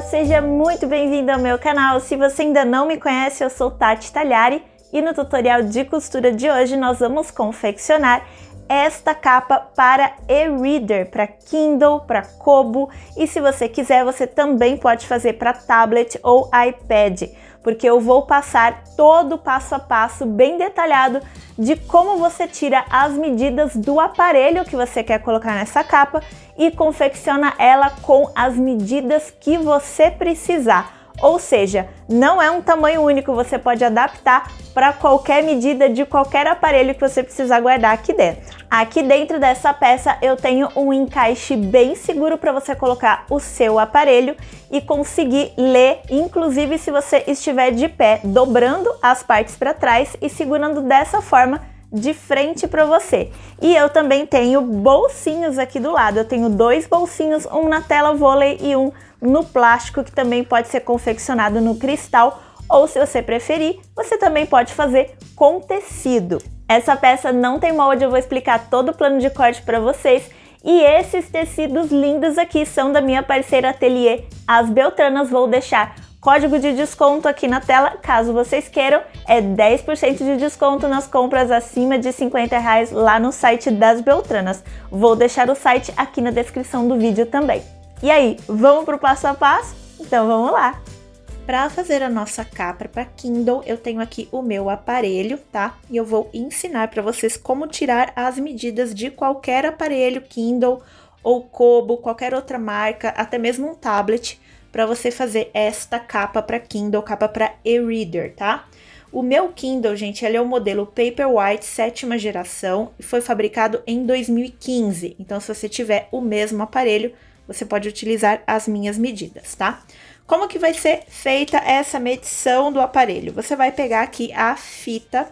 seja muito bem-vindo ao meu canal. Se você ainda não me conhece, eu sou Tati Tagliari e no tutorial de costura de hoje nós vamos confeccionar esta capa para e-reader, para Kindle, para Kobo, e se você quiser você também pode fazer para tablet ou iPad, porque eu vou passar todo o passo a passo bem detalhado de como você tira as medidas do aparelho que você quer colocar nessa capa e confecciona ela com as medidas que você precisar. Ou seja, não é um tamanho único, você pode adaptar para qualquer medida de qualquer aparelho que você precisar guardar aqui dentro. Aqui dentro dessa peça eu tenho um encaixe bem seguro para você colocar o seu aparelho e conseguir ler, inclusive se você estiver de pé, dobrando as partes para trás e segurando dessa forma de frente para você. E eu também tenho bolsinhos aqui do lado, eu tenho dois bolsinhos, um na tela vôlei e um no plástico, que também pode ser confeccionado no cristal, ou se você preferir, você também pode fazer com tecido. Essa peça não tem molde, eu vou explicar todo o plano de corte para vocês. E esses tecidos lindos aqui são da minha parceira Ateliê As Beltranas. Vou deixar código de desconto aqui na tela, caso vocês queiram. É 10% de desconto nas compras acima de R$50 lá no site das Beltranas. Vou deixar o site aqui na descrição do vídeo também. E aí, vamos para o passo a passo? Então vamos lá! Para fazer a nossa capa para Kindle, eu tenho aqui o meu aparelho, tá? E eu vou ensinar para vocês como tirar as medidas de qualquer aparelho Kindle ou Kobo, qualquer outra marca, até mesmo um tablet, para você fazer esta capa para Kindle, capa para e-reader, tá? O meu Kindle, gente, ele é o modelo Paperwhite 7ª geração e foi fabricado em 2015. Então, se você tiver o mesmo aparelho, você pode utilizar as minhas medidas, tá? Como que vai ser feita essa medição do aparelho? Você vai pegar aqui a fita,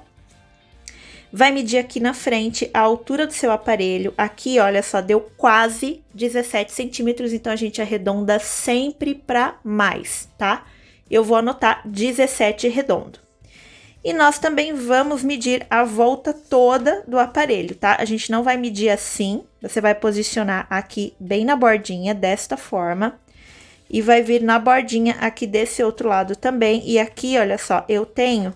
vai medir aqui na frente a altura do seu aparelho. Aqui, olha só, deu quase 17 centímetros, então a gente arredonda sempre para mais, tá? Eu vou anotar 17 redondo. E nós também vamos medir a volta toda do aparelho, tá? A gente não vai medir assim, você vai posicionar aqui bem na bordinha, desta forma. E vai vir na bordinha aqui desse outro lado também. E aqui, olha só, eu tenho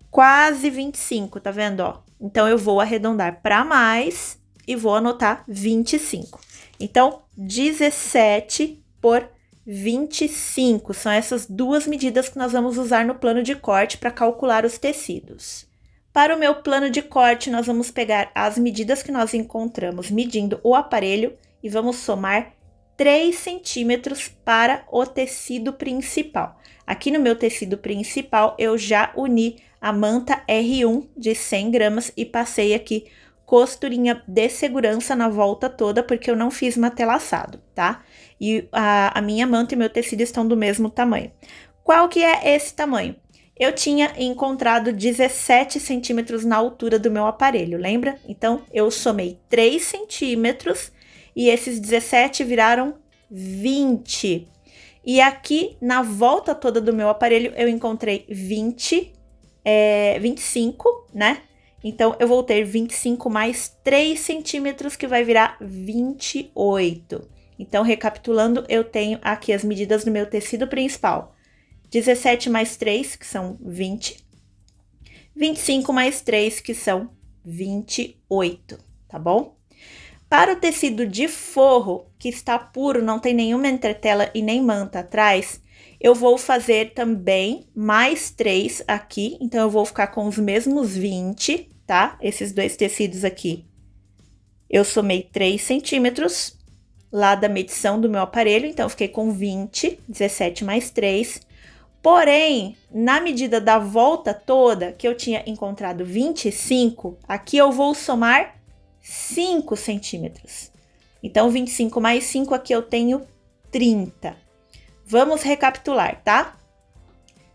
quase 25, tá vendo, ó? Então, eu vou arredondar para mais e vou anotar 25. Então, 17 por 25, são essas duas medidas que nós vamos usar no plano de corte para calcular os tecidos. Para o meu plano de corte, nós vamos pegar as medidas que nós encontramos medindo o aparelho e vamos somar 3 centímetros para o tecido principal. Aqui no meu tecido principal, eu já uni a manta R1 de 100 gramas e passei aqui costurinha de segurança na volta toda, porque eu não fiz matelaçado, tá? E a minha manta e meu tecido estão do mesmo tamanho. Qual que é esse tamanho? Eu tinha encontrado 17 centímetros na altura do meu aparelho, lembra? Então, eu somei 3 centímetros e esses 17 viraram 20. E aqui, na volta toda do meu aparelho, eu encontrei 25, né? Então, eu vou ter 25 mais 3 centímetros, que vai virar 28. Então, recapitulando, eu tenho aqui as medidas do meu tecido principal. 17 mais 3, que são 20. 25 mais 3, que são 28, tá bom? Para o tecido de forro, que está puro, não tem nenhuma entretela e nem manta atrás, eu vou fazer também mais 3 aqui. Então, eu vou ficar com os mesmos 20, tá? Esses dois tecidos aqui, eu somei 3 centímetros lá da medição do meu aparelho, então eu fiquei com 20, 17 mais 3. Porém, na medida da volta toda, que eu tinha encontrado 25, aqui eu vou somar 5 centímetros. Então, 25 mais 5, aqui eu tenho 30. Vamos recapitular, tá?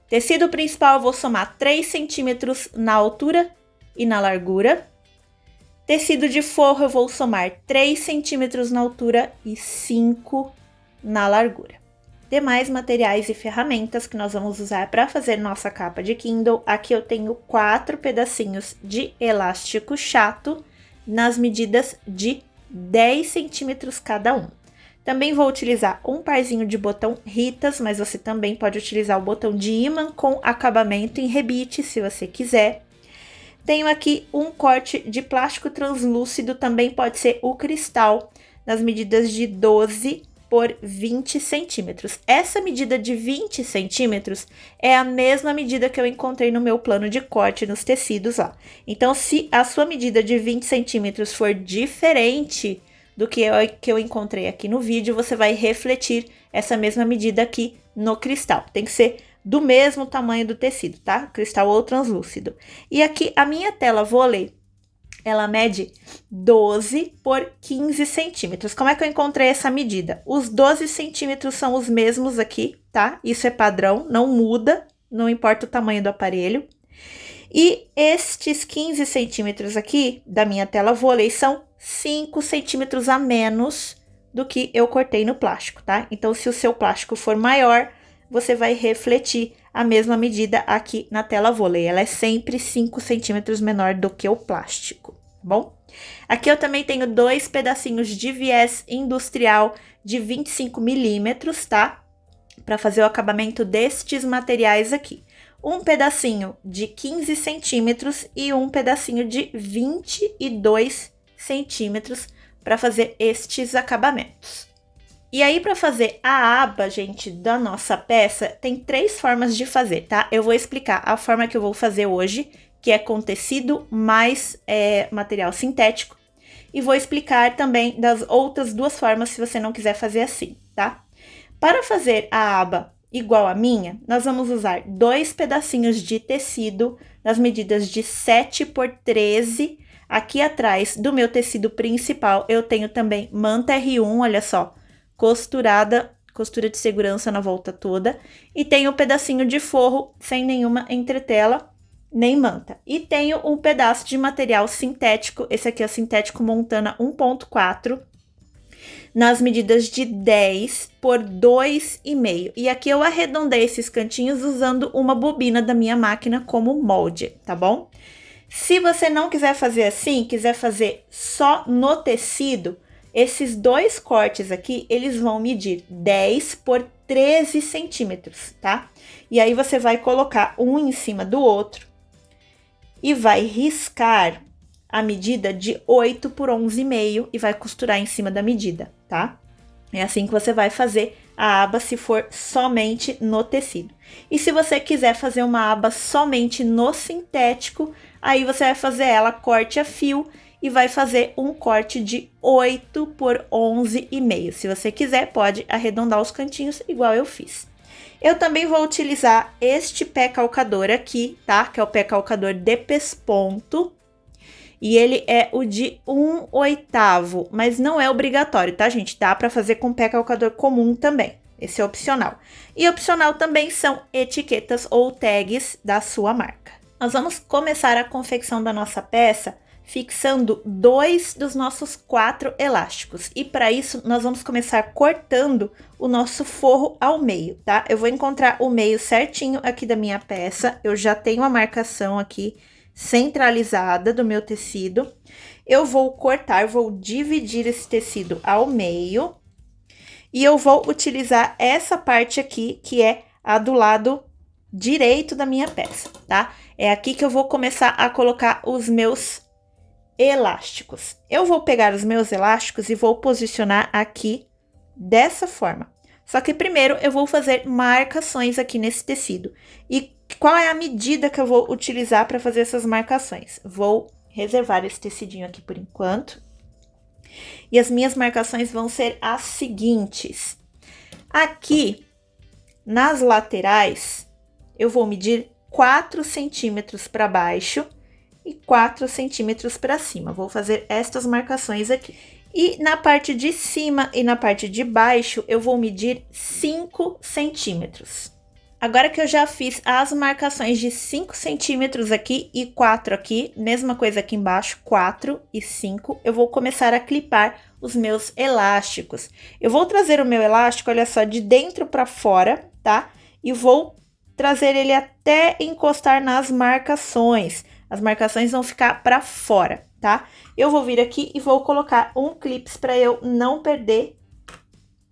Tecido principal, eu vou somar 3 centímetros na altura e na largura. Tecido de forro, eu vou somar 3 centímetros na altura e 5 na largura. Demais materiais e ferramentas que nós vamos usar para fazer nossa capa de Kindle. Aqui eu tenho 4 pedacinhos de elástico chato nas medidas de 10 centímetros cada um. Também vou utilizar um parzinho de botão Ritas, mas você também pode utilizar o botão de ímã com acabamento em rebite, se você quiser. Tenho aqui um corte de plástico translúcido, também pode ser o cristal, nas medidas de 12 por 20 centímetros. Essa medida de 20 centímetros é a mesma medida que eu encontrei no meu plano de corte nos tecidos lá. Então, se a sua medida de 20 centímetros for diferente do que eu encontrei aqui no vídeo, você vai refletir essa mesma medida aqui no cristal. Tem que ser do mesmo tamanho do tecido, tá? Cristal ou translúcido. E aqui a minha tela vôlei, ela mede 12 por 15 centímetros. Como é que eu encontrei essa medida? Os 12 centímetros são os mesmos aqui, tá? Isso é padrão, não muda, não importa o tamanho do aparelho. E estes 15 centímetros aqui da minha tela vôlei são 5 centímetros a menos do que eu cortei no plástico, tá? Então, se o seu plástico for maior, você vai refletir a mesma medida aqui na tela vôlei. Ela é sempre 5 centímetros menor do que o plástico, tá bom? Aqui eu também tenho 2 pedacinhos de viés industrial de 25 milímetros, tá? Para fazer o acabamento destes materiais aqui. Um pedacinho de 15 centímetros e um pedacinho de 22 centímetros para fazer estes acabamentos. E aí, para fazer a aba, gente, da nossa peça, tem 3 formas de fazer, tá? Eu vou explicar a forma que eu vou fazer hoje, que é com tecido mais material sintético. E vou explicar também das outras 2 formas, se você não quiser fazer assim, tá? Para fazer a aba igual a minha, nós vamos usar 2 pedacinhos de tecido nas medidas de 7 por 13. Aqui atrás do meu tecido principal, eu tenho também manta R1, olha só, costurada, costura de segurança na volta toda. E tenho um pedacinho de forro sem nenhuma entretela, nem manta. E tenho um pedaço de material sintético, esse aqui é o sintético Montana 1.4, nas medidas de 10 por 2,5. E aqui eu arredondei esses cantinhos usando uma bobina da minha máquina como molde, tá bom? Se você não quiser fazer assim, quiser fazer só no tecido, esses 2 cortes aqui, eles vão medir 10 por 13 centímetros, tá? E aí você vai colocar um em cima do outro e vai riscar a medida de 8 por 11,5 e vai costurar em cima da medida, tá? É assim que você vai fazer a aba se for somente no tecido. E se você quiser fazer uma aba somente no sintético, aí você vai fazer ela corte a fio e vai fazer um corte de 8 por 11,5. Se você quiser, pode arredondar os cantinhos igual eu fiz. Eu também vou utilizar este pé calcador aqui, tá? Que é o pé calcador de pesponto. E ele é o de 1/8, mas não é obrigatório, tá, gente? Dá para fazer com pé calcador comum também. Esse é opcional. E opcional também são etiquetas ou tags da sua marca. Nós vamos começar a confecção da nossa peça fixando 2 dos nossos 4 elásticos. E para isso, nós vamos começar cortando o nosso forro ao meio, tá? Eu vou encontrar o meio certinho aqui da minha peça. Eu já tenho a marcação aqui centralizada do meu tecido. Eu vou cortar, vou dividir esse tecido ao meio. E eu vou utilizar essa parte aqui, que é a do lado direito da minha peça, tá? É aqui que eu vou começar a colocar os meus elásticos. Eu vou pegar os meus elásticos e vou posicionar aqui dessa forma. Só que primeiro eu vou fazer marcações aqui nesse tecido. E qual é a medida que eu vou utilizar para fazer essas marcações? Vou reservar esse tecidinho aqui por enquanto. E as minhas marcações vão ser as seguintes. Aqui, nas laterais, eu vou medir 4 centímetros para baixo e 4 centímetros para cima. Vou fazer estas marcações aqui. E na parte de cima e na parte de baixo, eu vou medir 5 centímetros. Agora que eu já fiz as marcações de 5 centímetros aqui e 4 aqui, mesma coisa aqui embaixo, 4 e 5, eu vou começar a clipar os meus elásticos. Eu vou trazer o meu elástico, olha só, de dentro para fora, tá? E vou trazer ele até encostar nas marcações. As marcações vão ficar para fora, tá? Eu vou vir aqui e vou colocar um clips para eu não perder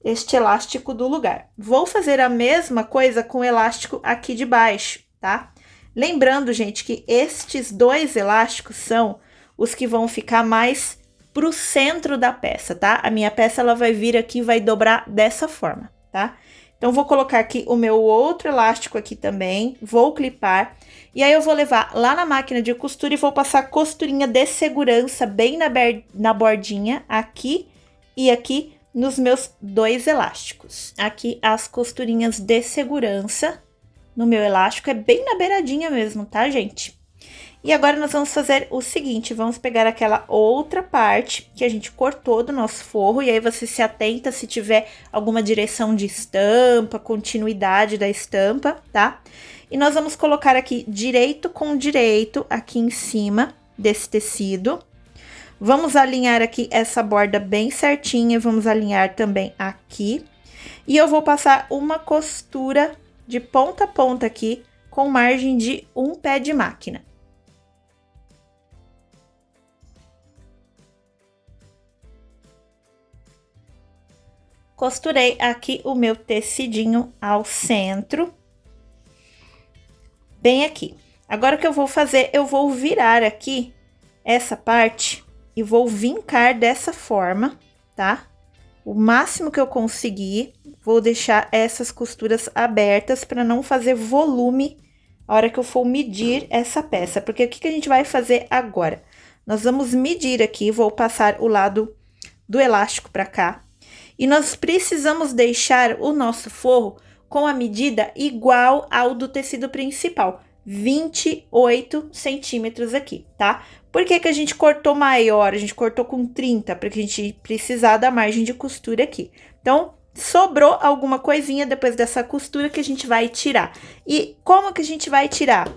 este elástico do lugar. Vou fazer a mesma coisa com o elástico aqui de baixo, tá? Lembrando, gente, que estes dois elásticos são os que vão ficar mais pro centro da peça, tá? A minha peça, ela vai vir aqui e vai dobrar dessa forma, tá? Então, vou colocar aqui o meu outro elástico aqui também, vou clipar, e aí eu vou levar lá na máquina de costura e vou passar costurinha de segurança bem na bordinha, aqui e aqui, nos meus dois elásticos. Aqui as costurinhas de segurança no meu elástico, é bem na beiradinha mesmo, tá, gente? E agora nós vamos fazer o seguinte, vamos pegar aquela outra parte que a gente cortou do nosso forro, e aí você se atenta se tiver alguma direção de estampa, continuidade da estampa, tá? E nós vamos colocar aqui direito com direito, aqui em cima desse tecido. Vamos alinhar aqui essa borda bem certinha, vamos alinhar também aqui. E eu vou passar uma costura de ponta a ponta aqui, com margem de um pé de máquina. Costurei aqui o meu tecidinho ao centro, bem aqui. Agora o que eu vou fazer, eu vou virar aqui essa parte e vou vincar dessa forma, tá? O máximo que eu conseguir, vou deixar essas costuras abertas para não fazer volume a hora que eu for medir essa peça. Porque o que a gente vai fazer agora? Nós vamos medir aqui, vou passar o lado do elástico para cá. E nós precisamos deixar o nosso forro com a medida igual ao do tecido principal, 28 centímetros aqui, tá? Por que que a gente cortou maior? A gente cortou com 30, porque a gente precisar da margem de costura aqui. Então, sobrou alguma coisinha depois dessa costura que a gente vai tirar. E como que a gente vai tirar?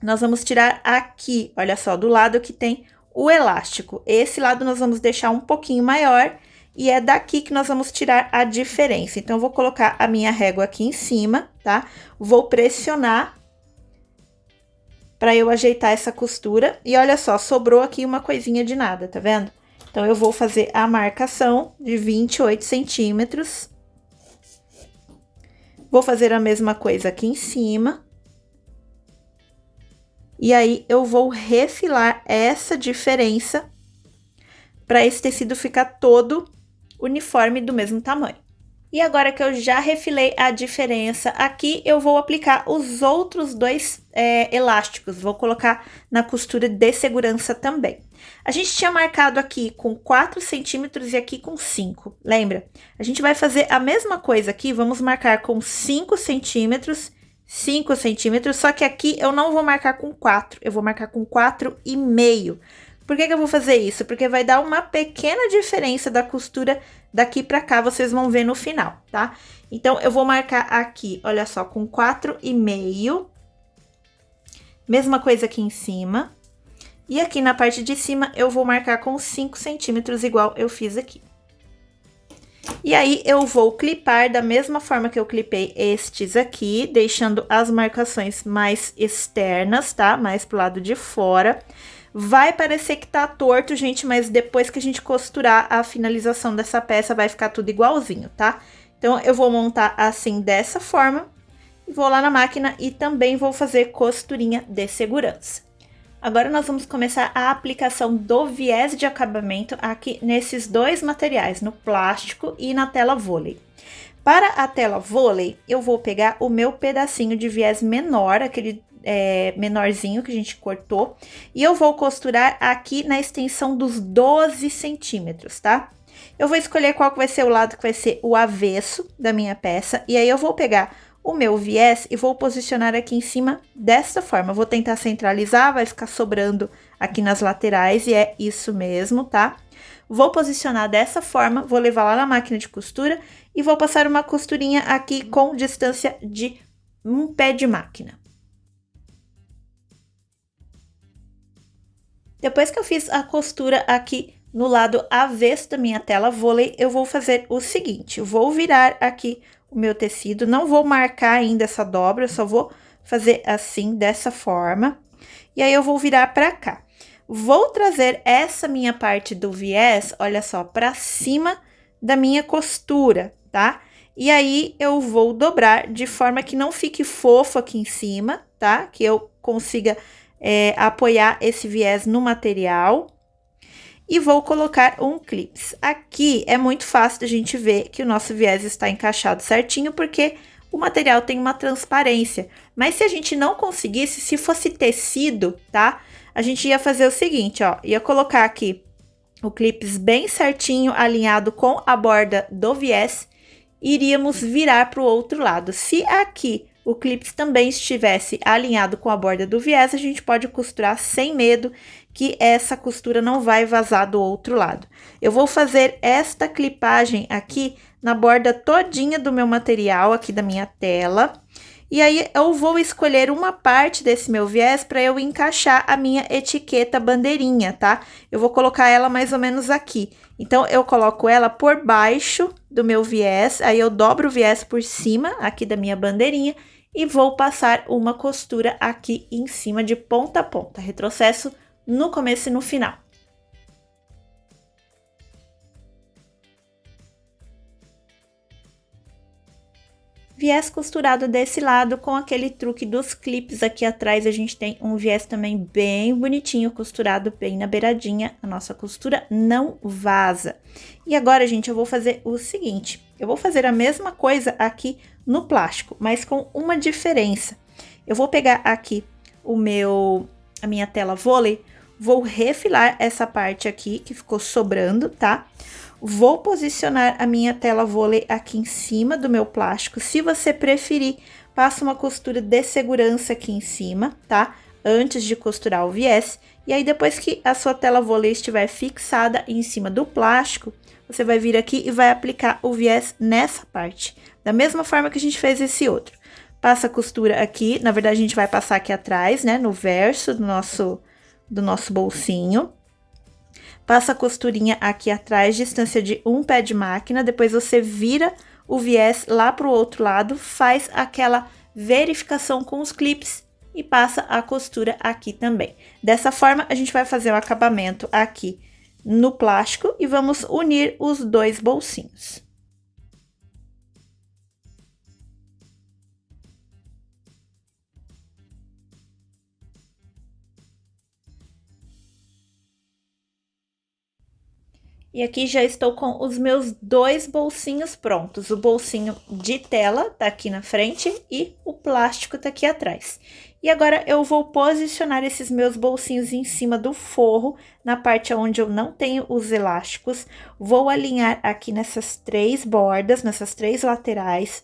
Nós vamos tirar aqui, olha só, do lado que tem o elástico. Esse lado nós vamos deixar um pouquinho maior. E é daqui que nós vamos tirar a diferença. Então, eu vou colocar a minha régua aqui em cima, tá? Vou pressionar para eu ajeitar essa costura. E olha só, sobrou aqui uma coisinha de nada, tá vendo? Então, eu vou fazer a marcação de 28 centímetros. Vou fazer a mesma coisa aqui em cima. E aí, eu vou refilar essa diferença para esse tecido ficar todo uniforme do mesmo tamanho. E agora que eu já refilei a diferença aqui, eu vou aplicar os outros dois elásticos. Vou colocar na costura de segurança também. A gente tinha marcado aqui com 4 centímetros e aqui com 5, lembra? A gente vai fazer a mesma coisa aqui, vamos marcar com 5 centímetros, 5 centímetros, só que aqui eu não vou marcar com 4, eu vou marcar com 4,5. Por que que eu vou fazer isso? Porque vai dar uma pequena diferença da costura daqui pra cá, vocês vão ver no final, tá? Então, eu vou marcar aqui, olha só, com 4,5. Mesma coisa aqui em cima. E aqui na parte de cima, eu vou marcar com 5 centímetros, igual eu fiz aqui. E aí, eu vou clipar da mesma forma que eu clipei estes aqui, deixando as marcações mais externas, tá? Mais pro lado de fora. Vai parecer que tá torto, gente, mas depois que a gente costurar a finalização dessa peça, vai ficar tudo igualzinho, tá? Então, eu vou montar assim, dessa forma, vou lá na máquina e também vou fazer costurinha de segurança. Agora, nós vamos começar a aplicação do viés de acabamento aqui nesses dois materiais, no plástico e na tela vôlei. Para a tela vôlei, eu vou pegar o meu pedacinho de viés menor, aquele menorzinho que a gente cortou, e eu vou costurar aqui na extensão dos 12 centímetros, tá? Eu vou escolher qual que vai ser o lado que vai ser o avesso da minha peça, e aí eu vou pegar o meu viés e vou posicionar aqui em cima desta forma. Eu vou tentar centralizar, vai ficar sobrando aqui nas laterais, e é isso mesmo, tá? Vou posicionar dessa forma, vou levar lá na máquina de costura e vou passar uma costurinha aqui com distância de um pé de máquina. Depois que eu fiz a costura aqui no lado avesso da minha tela vôlei, eu vou fazer o seguinte, eu vou virar aqui o meu tecido, não vou marcar ainda essa dobra, eu só vou fazer assim, dessa forma, e aí eu vou virar pra cá. Vou trazer essa minha parte do viés, olha só, pra cima da minha costura, tá? E aí, eu vou dobrar de forma que não fique fofo aqui em cima, tá? Que eu consiga apoiar esse viés no material. E vou colocar um clips. Aqui é muito fácil da gente ver que o nosso viés está encaixado certinho, porque o material tem uma transparência. Mas se a gente não conseguisse, se fosse tecido, tá? A gente ia fazer o seguinte, ó. Ia colocar aqui o clips bem certinho, alinhado com a borda do viés. E iríamos virar para o outro lado. Se aqui o clips também estivesse alinhado com a borda do viés, a gente pode costurar sem medo que essa costura não vai vazar do outro lado. Eu vou fazer esta clipagem aqui na borda todinha do meu material, aqui da minha tela. E aí, eu vou escolher uma parte desse meu viés para eu encaixar a minha etiqueta bandeirinha, tá? Eu vou colocar ela mais ou menos aqui. Então, eu coloco ela por baixo do meu viés, aí eu dobro o viés por cima, aqui da minha bandeirinha, e vou passar uma costura aqui em cima de ponta a ponta. Retrocesso no começo e no final. Viés costurado desse lado, com aquele truque dos clips aqui atrás, a gente tem um viés também bem bonitinho, costurado bem na beiradinha, a nossa costura não vaza. E agora, gente, eu vou fazer o seguinte, eu vou fazer a mesma coisa aqui no plástico, mas com uma diferença. Eu vou pegar aqui a minha tela vôlei, vou refilar essa parte aqui que ficou sobrando, tá? Vou posicionar a minha tela vôlei aqui em cima do meu plástico. Se você preferir, passa uma costura de segurança aqui em cima, tá? Antes de costurar o viés. E aí, depois que a sua tela vôlei estiver fixada em cima do plástico, você vai vir aqui e vai aplicar o viés nessa parte. Da mesma forma que a gente fez esse outro. Passa a costura aqui, na verdade, a gente vai passar aqui atrás, né? No verso do nosso bolsinho. Passa a costurinha aqui atrás, distância de um pé de máquina, depois você vira o viés lá pro outro lado, faz aquela verificação com os clips e passa a costura aqui também. Dessa forma, a gente vai fazer o acabamento aqui no plástico e vamos unir os dois bolsinhos. E aqui já estou com os meus dois bolsinhos prontos. O bolsinho de tela tá aqui na frente e o plástico tá aqui atrás. E agora eu vou posicionar esses meus bolsinhos em cima do forro, na parte onde eu não tenho os elásticos. Vou alinhar aqui nessas três bordas, nessas três laterais.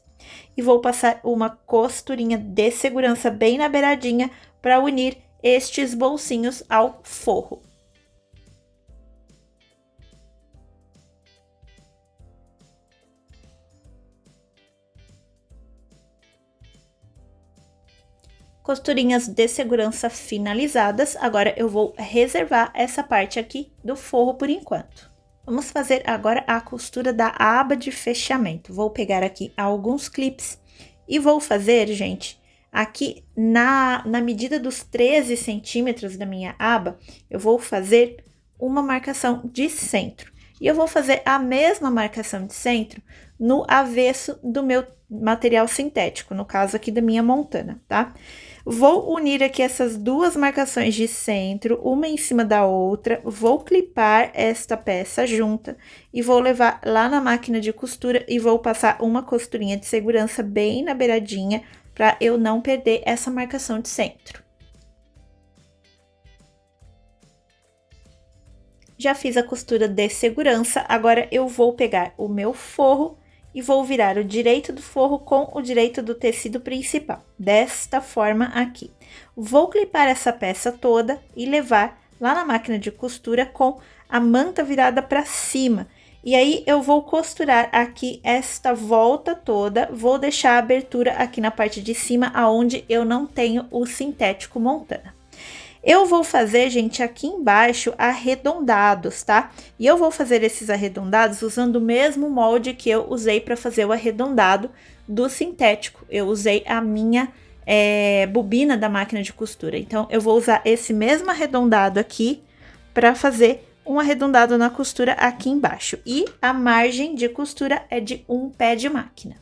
E vou passar uma costurinha de segurança bem na beiradinha para unir estes bolsinhos ao forro. Costurinhas de segurança finalizadas, agora eu vou reservar essa parte aqui do forro por enquanto. Vamos fazer agora a costura da aba de fechamento. Vou pegar aqui alguns clips e vou fazer, gente, aqui na medida dos 13 centímetros da minha aba, eu vou fazer uma marcação de centro. E eu vou fazer a mesma marcação de centro no avesso do meu material sintético, no caso aqui da minha montana, tá? Vou unir aqui essas duas marcações de centro, uma em cima da outra, vou clipar esta peça junta e vou levar lá na máquina de costura e vou passar uma costurinha de segurança bem na beiradinha para eu não perder essa marcação de centro. Já fiz a costura de segurança, agora eu vou pegar o meu forro e vou virar o direito do forro com o direito do tecido principal, desta forma aqui. Vou clipar essa peça toda e levar lá na máquina de costura com a manta virada para cima. E aí, eu vou costurar aqui esta volta toda, vou deixar a abertura aqui na parte de cima, aonde eu não tenho o sintético montana. Eu vou fazer, gente, aqui embaixo arredondados, tá? E eu vou fazer esses arredondados usando o mesmo molde que eu usei para fazer o arredondado do sintético. Eu usei a minha bobina da máquina de costura. Então, eu vou usar esse mesmo arredondado aqui para fazer um arredondado na costura aqui embaixo. E a margem de costura é de 1 pé de máquina.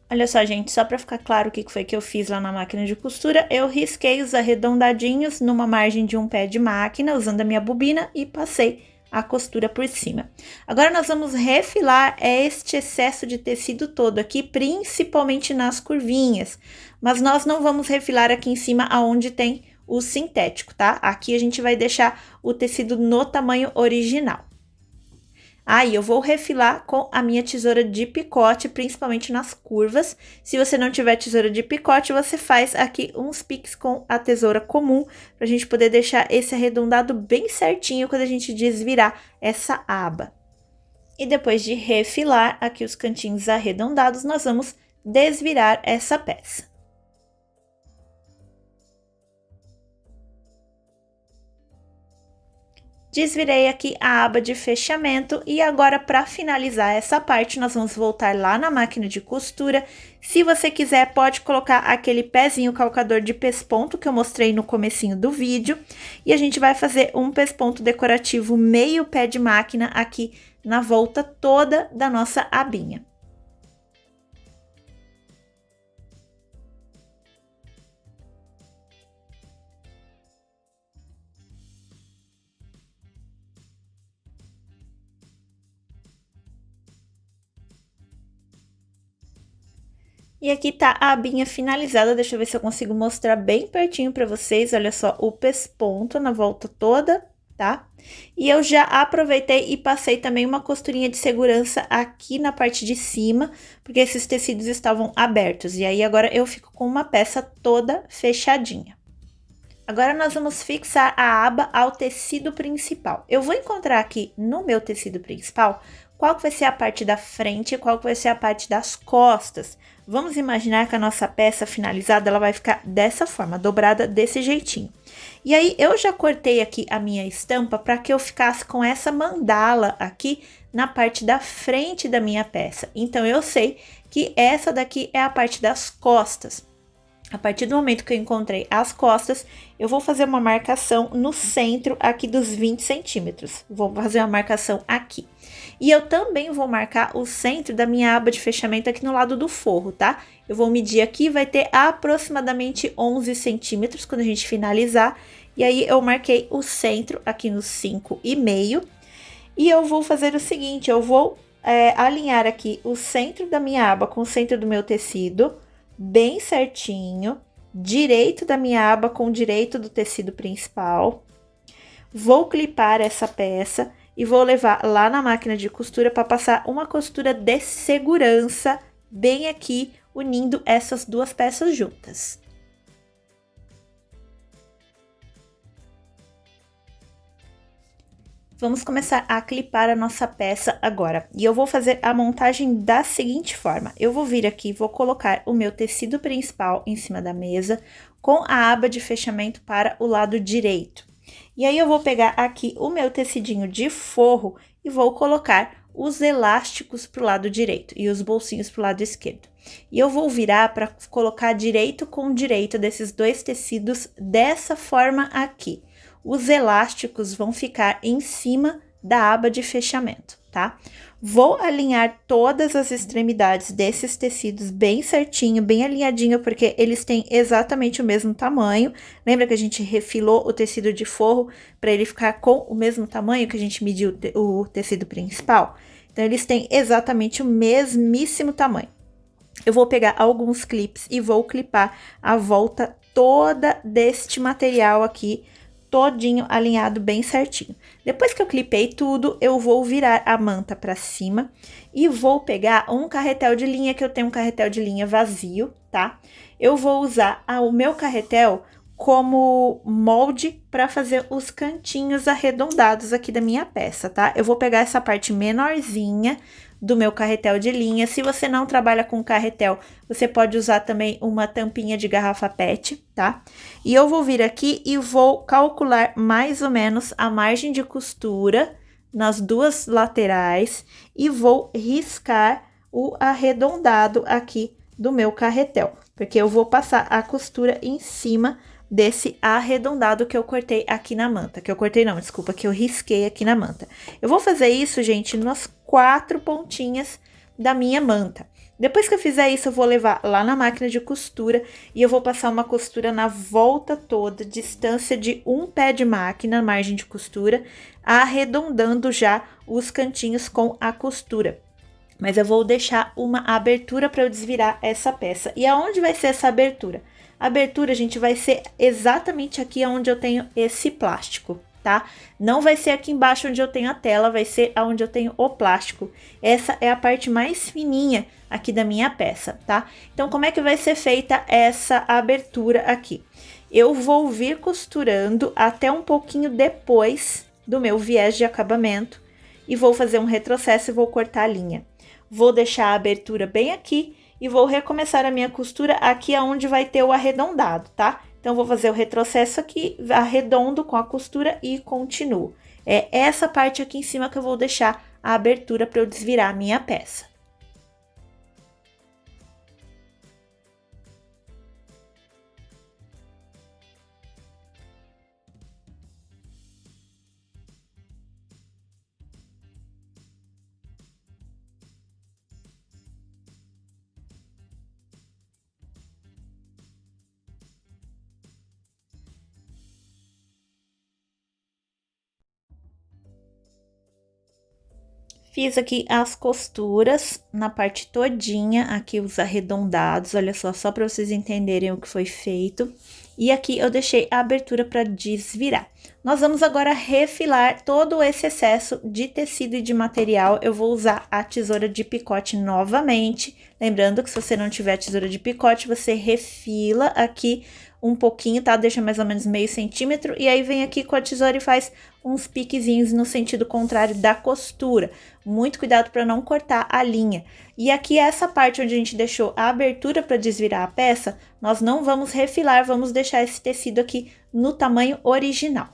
Olha só, gente, só para ficar claro o que foi que eu fiz lá na máquina de costura, eu risquei os arredondadinhos numa margem de 1 pé de máquina, usando a minha bobina, e passei a costura por cima. Agora, nós vamos refilar este excesso de tecido todo aqui, principalmente nas curvinhas, mas nós não vamos refilar aqui em cima aonde tem o sintético, tá? Aqui a gente vai deixar o tecido no tamanho original. Aí, eu vou refilar com a minha tesoura de picote, principalmente nas curvas. Se você não tiver tesoura de picote, você faz aqui uns piques com a tesoura comum, pra gente poder deixar esse arredondado bem certinho quando a gente desvirar essa aba. E depois de refilar aqui os cantinhos arredondados, nós vamos desvirar essa peça. Desvirei aqui a aba de fechamento e agora, para finalizar essa parte, nós vamos voltar lá na máquina de costura. Se você quiser, pode colocar aquele pezinho calcador de pesponto que eu mostrei no comecinho do vídeo. E a gente vai fazer um pesponto decorativo meio pé de máquina aqui na volta toda da nossa abinha. E aqui tá a abinha finalizada, deixa eu ver se eu consigo mostrar bem pertinho pra vocês, olha só, o pesponto na volta toda, tá? E eu já aproveitei e passei também uma costurinha de segurança aqui na parte de cima, porque esses tecidos estavam abertos, e aí agora eu fico com uma peça toda fechadinha. Agora, nós vamos fixar a aba ao tecido principal. Eu vou encontrar aqui no meu tecido principal qual que vai ser a parte da frente e qual que vai ser a parte das costas. Vamos imaginar que a nossa peça finalizada, ela vai ficar dessa forma, dobrada desse jeitinho. E aí, eu já cortei aqui a minha estampa para que eu ficasse com essa mandala aqui na parte da frente da minha peça. Então, eu sei que essa daqui é a parte das costas. A partir do momento que eu encontrei as costas, eu vou fazer uma marcação no centro aqui dos 20 centímetros. Vou fazer uma marcação aqui. E eu também vou marcar o centro da minha aba de fechamento aqui no lado do forro, tá? Eu vou medir aqui, vai ter aproximadamente 11 centímetros quando a gente finalizar. E aí, eu marquei o centro aqui nos 5,5. E eu vou fazer o seguinte, eu vou alinhar aqui o centro da minha aba com o centro do meu tecido, bem certinho, direito da minha aba com o direito do tecido principal. Vou clipar essa peça e vou levar lá na máquina de costura para passar uma costura de segurança bem aqui, unindo essas duas peças juntas. Vamos começar a clipar a nossa peça agora. E eu vou fazer a montagem da seguinte forma. Eu vou vir aqui, vou colocar o meu tecido principal em cima da mesa, com a aba de fechamento para o lado direito. E aí, eu vou pegar aqui o meu tecidinho de forro e vou colocar os elásticos para o lado direito e os bolsinhos para o lado esquerdo. E eu vou virar para colocar direito com direito desses dois tecidos dessa forma aqui. Os elásticos vão ficar em cima da aba de fechamento, tá? Vou alinhar todas as extremidades desses tecidos bem certinho, bem alinhadinho, porque eles têm exatamente o mesmo tamanho. Lembra que a gente refilou o tecido de forro para ele ficar com o mesmo tamanho que a gente mediu o tecido principal? Então, eles têm exatamente o mesmíssimo tamanho. Eu vou pegar alguns clipes e vou clipar a volta toda deste material aqui, todinho alinhado bem certinho. Depois que eu clipei tudo, eu vou virar a manta para cima e vou pegar um carretel de linha, que eu tenho um carretel de linha vazio, tá? Eu vou usar o meu carretel como molde para fazer os cantinhos arredondados aqui da minha peça, tá? Eu vou pegar essa parte menorzinha do meu carretel de linha. Se você não trabalha com carretel, você pode usar também uma tampinha de garrafa PET, tá? E eu vou vir aqui e vou calcular mais ou menos a margem de costura nas duas laterais e vou riscar o arredondado aqui do meu carretel, porque eu vou passar a costura em cima desse arredondado que eu cortei aqui na manta, que eu risquei aqui na manta. Eu vou fazer isso, gente, nas 4 pontinhas da minha manta. Depois que eu fizer isso, eu vou levar lá na máquina de costura e eu vou passar uma costura na volta toda, distância de 1 pé de máquina, margem de costura, arredondando já os cantinhos com a costura. Mas eu vou deixar uma abertura para eu desvirar essa peça. E aonde vai ser essa abertura? A abertura, gente, vai ser exatamente aqui onde eu tenho esse plástico, tá? Não vai ser aqui embaixo onde eu tenho a tela, vai ser onde eu tenho o plástico. Essa é a parte mais fininha aqui da minha peça, tá? Então, como é que vai ser feita essa abertura aqui? Eu vou vir costurando até um pouquinho depois do meu viés de acabamento e vou fazer um retrocesso e vou cortar a linha. Vou deixar a abertura bem aqui e vou recomeçar a minha costura aqui onde vai ter o arredondado, tá? Então, vou fazer o retrocesso aqui, arredondo com a costura e continuo. É essa parte aqui em cima que eu vou deixar a abertura para eu desvirar a minha peça. Fiz aqui as costuras na parte todinha, aqui os arredondados, olha só para vocês entenderem o que foi feito. E aqui eu deixei a abertura para desvirar. Nós vamos agora refilar todo esse excesso de tecido e de material. Eu vou usar a tesoura de picote novamente. Lembrando que se você não tiver a tesoura de picote, você refila aqui um pouquinho, tá? Deixa mais ou menos meio centímetro. E aí vem aqui com a tesoura e faz uns piquezinhos no sentido contrário da costura. Muito cuidado para não cortar a linha. E aqui essa parte onde a gente deixou a abertura para desvirar a peça, nós não vamos refilar, vamos deixar esse tecido aqui no tamanho original.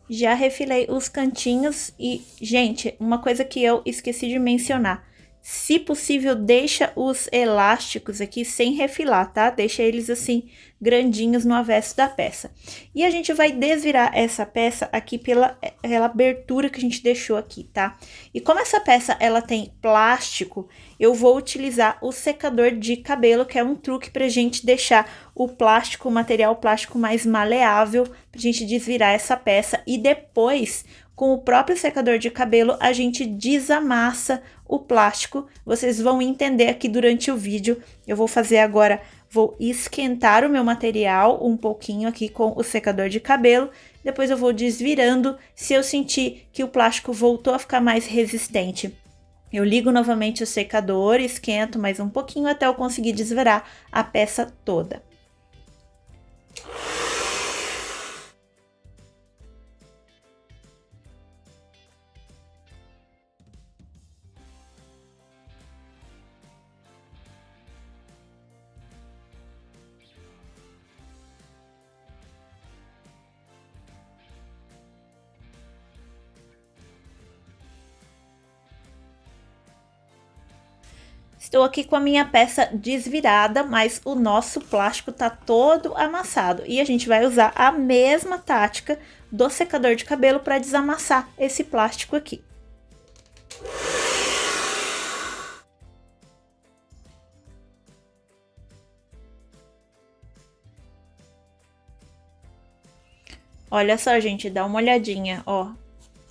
Já refilei os cantinhos e, gente, uma coisa que eu esqueci de mencionar. Se possível, deixa os elásticos aqui sem refilar, tá? Deixa eles assim, grandinhos no avesso da peça. E a gente vai desvirar essa peça aqui pela abertura que a gente deixou aqui, tá? E como essa peça, ela tem plástico, eu vou utilizar o secador de cabelo, que é um truque pra gente deixar o plástico, o material plástico mais maleável, pra gente desvirar essa peça. E depois, com o próprio secador de cabelo, a gente desamassa o plástico. Vocês vão entender aqui durante o vídeo. Eu vou fazer agora, vou esquentar o meu material um pouquinho aqui com o secador de cabelo. Depois eu vou desvirando. Se eu sentir que o plástico voltou a ficar mais resistente, eu ligo novamente o secador, esquento mais um pouquinho até eu conseguir desvirar a peça toda. Estou aqui com a minha peça desvirada, mas o nosso plástico tá todo amassado. E a gente vai usar a mesma tática do secador de cabelo para desamassar esse plástico aqui. Olha só, gente, dá uma olhadinha, ó.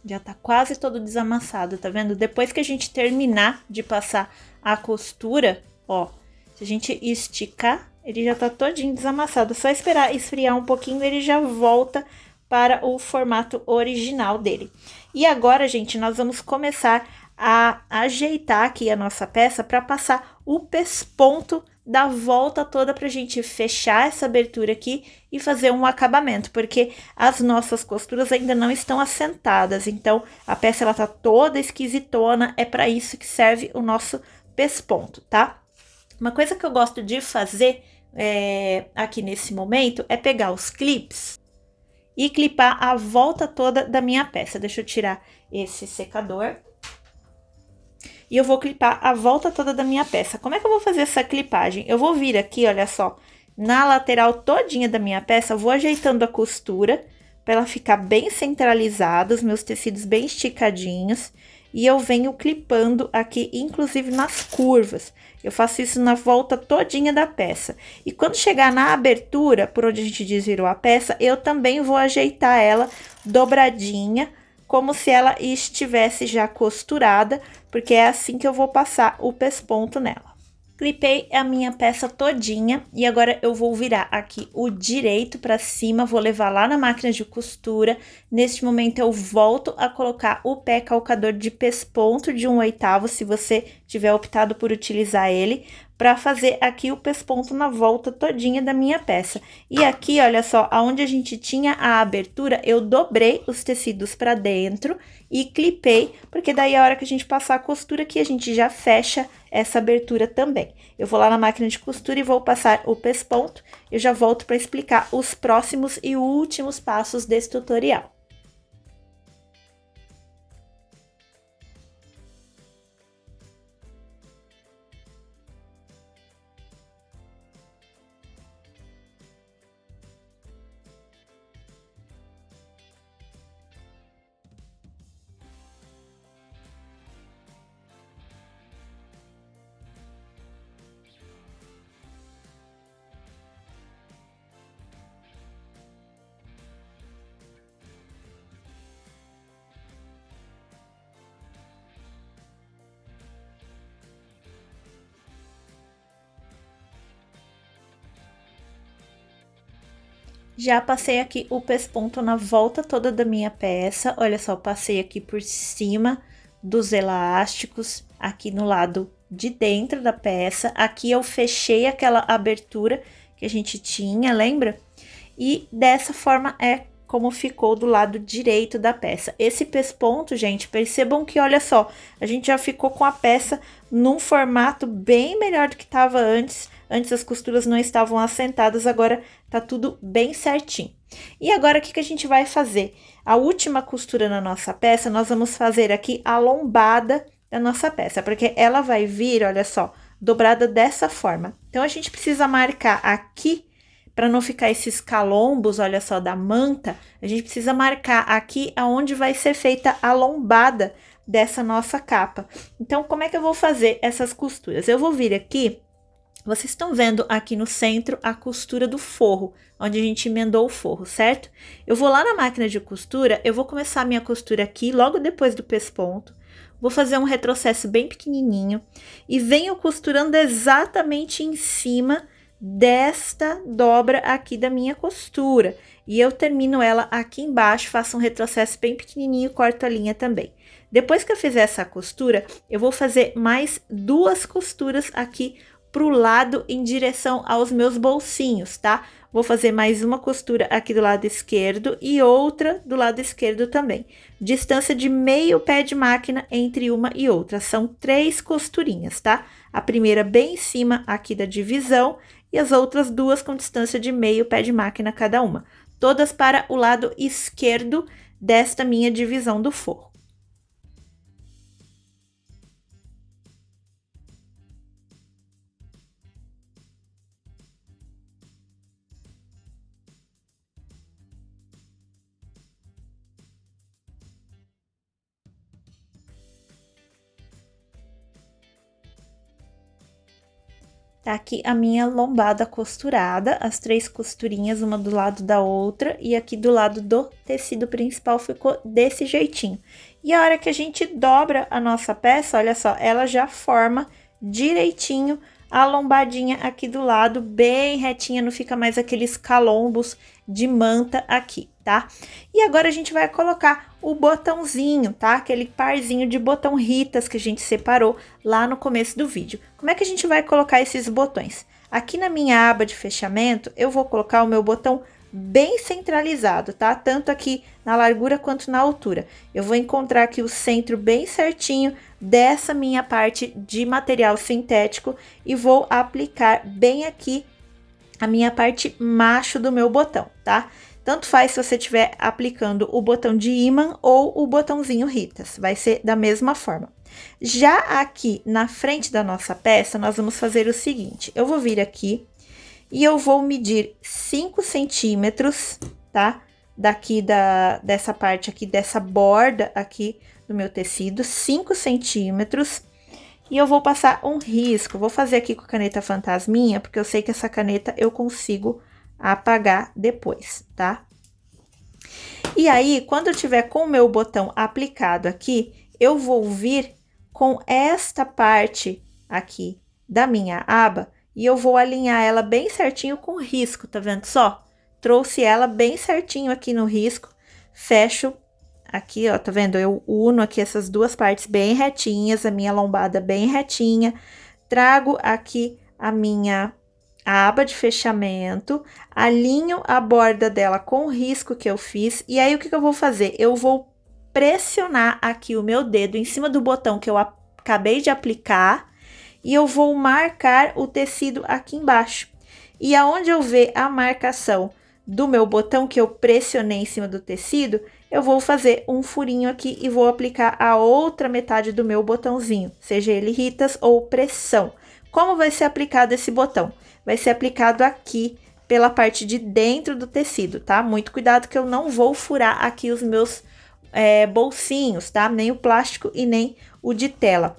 Já tá quase todo desamassado, tá vendo? Depois que a gente terminar de passar a costura, ó, se a gente esticar, ele já tá todinho desamassado. Só esperar esfriar um pouquinho, ele já volta para o formato original dele. E agora, gente, nós vamos começar a ajeitar aqui a nossa peça para passar o pesponto da volta toda pra gente fechar essa abertura aqui e fazer um acabamento, porque as nossas costuras ainda não estão assentadas, então a peça ela tá toda esquisitona, é para isso que serve o nosso pesponto, tá? Uma coisa que eu gosto de fazer aqui nesse momento é pegar os clips e clipar a volta toda da minha peça. Deixa eu tirar esse secador. e eu vou clipar a volta toda da minha peça. Como é que eu vou fazer essa clipagem? Eu vou vir aqui, olha só, na lateral todinha da minha peça, vou ajeitando a costura para ela ficar bem centralizada, os meus tecidos bem esticadinhos. E eu venho clipando aqui, inclusive nas curvas. Eu faço isso na volta todinha da peça. E quando chegar na abertura, por onde a gente desvirou a peça, eu também vou ajeitar ela dobradinha, como se ela estivesse já costurada, porque é assim que eu vou passar o pesponto nela. Clipei a minha peça todinha e agora eu vou virar aqui o direito para cima, vou levar lá na máquina de costura. Neste momento eu volto a colocar o pé calcador de pesponto de 1/8, se você tiver optado por utilizar ele, para fazer aqui o pesponto na volta todinha da minha peça. E aqui, olha só, aonde a gente tinha a abertura, eu dobrei os tecidos para dentro e clipei, porque daí a hora que a gente passar a costura aqui, a gente já fecha essa abertura também. Eu vou lá na máquina de costura e vou passar o pesponto. Eu já volto para explicar os próximos e últimos passos desse tutorial. Já passei aqui o pesponto na volta toda da minha peça, olha só, passei aqui por cima dos elásticos, aqui no lado de dentro da peça, aqui eu fechei aquela abertura que a gente tinha, lembra? E dessa forma é como ficou do lado direito da peça. Esse pesponto, gente, percebam que, olha só, a gente já ficou com a peça num formato bem melhor do que estava antes. Antes as costuras não estavam assentadas, agora tá tudo bem certinho. E agora, o que a gente vai fazer? A última costura na nossa peça, nós vamos fazer aqui a lombada da nossa peça, porque ela vai vir, olha só, dobrada dessa forma. Então, a gente precisa marcar aqui, para não ficar esses calombos, olha só, da manta, a gente precisa marcar aqui aonde vai ser feita a lombada dessa nossa capa. Então, como é que eu vou fazer essas costuras? Eu vou vir aqui, vocês estão vendo aqui no centro a costura do forro, onde a gente emendou o forro, certo? Eu vou lá na máquina de costura, eu vou começar a minha costura aqui, logo depois do pesponto, vou fazer um retrocesso bem pequenininho e venho costurando exatamente em cima desta dobra aqui da minha costura. E eu termino ela aqui embaixo, faço um retrocesso bem pequenininho e corto a linha também. Depois que eu fizer essa costura, eu vou fazer mais 2 costuras aqui pro lado em direção aos meus bolsinhos, tá? Vou fazer mais uma costura aqui do lado esquerdo e outra do lado esquerdo também. Distância de meio pé de máquina entre uma e outra. São 3 costurinhas, tá? A primeira bem em cima aqui da divisão e as outras 2 com distância de meio pé de máquina cada uma. Todas para o lado esquerdo desta minha divisão do forro. Tá aqui a minha lombada costurada, as 3 costurinhas, uma do lado da outra, e aqui do lado do tecido principal ficou desse jeitinho. E a hora que a gente dobra a nossa peça, olha só, ela já forma direitinho a lombadinha aqui do lado, bem retinha, não fica mais aqueles calombos de manta aqui, tá? E agora a gente vai colocar o botãozinho, tá? Aquele parzinho de botão Ritas que a gente separou lá no começo do vídeo. Como é que a gente vai colocar esses botões? Aqui na minha aba de fechamento, eu vou colocar o meu botão bem centralizado, tá? Tanto aqui na largura quanto na altura. Eu vou encontrar aqui o centro bem certinho dessa minha parte de material sintético e vou aplicar bem aqui a minha parte macho do meu botão, tá? Tanto faz se você estiver aplicando o botão de ímã ou o botãozinho Ritas, vai ser da mesma forma. Já aqui na frente da nossa peça, nós vamos fazer o seguinte, eu vou vir aqui e eu vou medir 5 centímetros, tá? Daqui dessa parte aqui, dessa borda aqui do meu tecido, 5 centímetros. E eu vou passar um risco, vou fazer aqui com a caneta fantasminha, porque eu sei que essa caneta eu consigo apagar depois, tá? E aí, quando eu tiver com o meu botão aplicado aqui, eu vou vir com esta parte aqui da minha aba e eu vou alinhar ela bem certinho com o risco, tá vendo só? Trouxe ela bem certinho aqui no risco, fecho aqui, ó, tá vendo? Eu uno aqui essas duas partes bem retinhas, a minha lombada bem retinha, trago aqui a minha aba de fechamento, alinho a borda dela com o risco que eu fiz, e aí o que eu vou fazer? Eu vou pressionar aqui o meu dedo em cima do botão que eu acabei de aplicar, e eu vou marcar o tecido aqui embaixo. E aonde eu ver a marcação do meu botão que eu pressionei em cima do tecido, eu vou fazer um furinho aqui e vou aplicar a outra metade do meu botãozinho, seja ele ritas ou pressão. Como vai ser aplicado esse botão? Vai ser aplicado aqui pela parte de dentro do tecido, tá? Muito cuidado que eu não vou furar aqui os meus bolsinhos, tá? Nem o plástico e nem o de tela.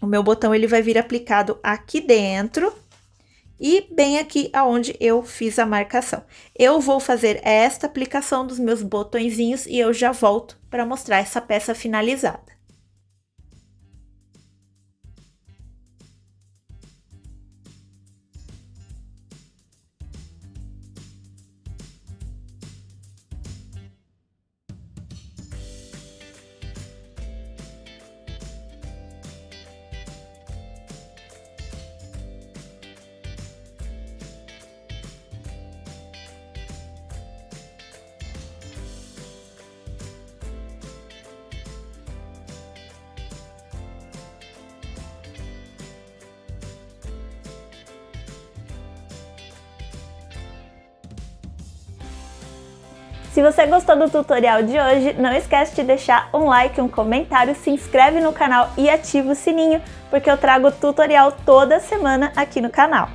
O meu botão, ele vai vir aplicado aqui dentro e bem aqui aonde eu fiz a marcação. Eu vou fazer esta aplicação dos meus botõezinhos e eu já volto para mostrar essa peça finalizada. Se você gostou do tutorial de hoje, não esquece de deixar um like, um comentário, se inscreve no canal e ativa o sininho, porque eu trago tutorial toda semana aqui no canal.